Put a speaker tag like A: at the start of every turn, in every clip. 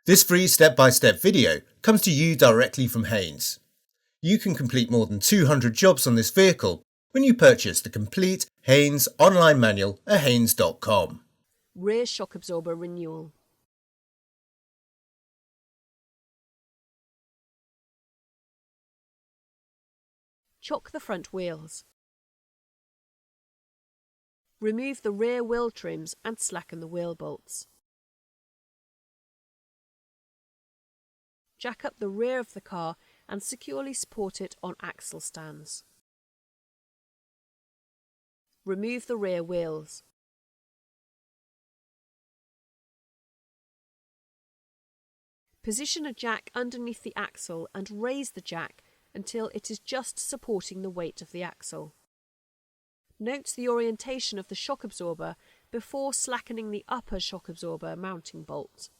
A: This free step-by-step video comes to you directly from Haynes. You can complete more than 200 jobs on this vehicle when you purchase the complete Haynes online manual at haynes.com.
B: Rear shock absorber renewal. Chock the front wheels. Remove the rear wheel trims and slacken the wheel bolts. Jack up the rear of the car and securely support it on axle stands. Remove the rear wheels. Position a jack underneath the axle and raise the jack until it is just supporting the weight of the axle. Note the orientation of the shock absorber before slackening the upper shock absorber mounting bolt.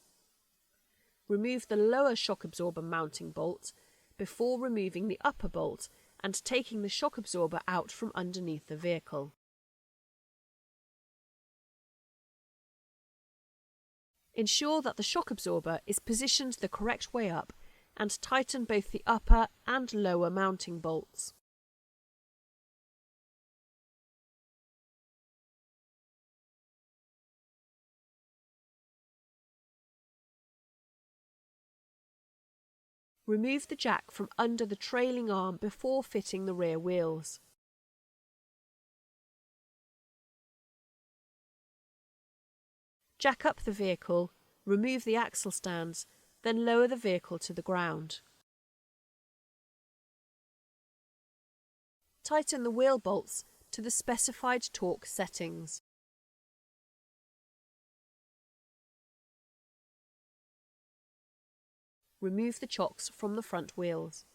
B: Remove the lower shock absorber mounting bolt before removing the upper bolt and taking the shock absorber out from underneath the vehicle. Ensure that the shock absorber is positioned the correct way up and tighten both the upper and lower mounting bolts. Remove the jack from under the trailing arm before fitting the rear wheels. Jack up the vehicle, remove the axle stands, then lower the vehicle to the ground. Tighten the wheel bolts to the specified torque settings. Remove the chocks from the front wheels.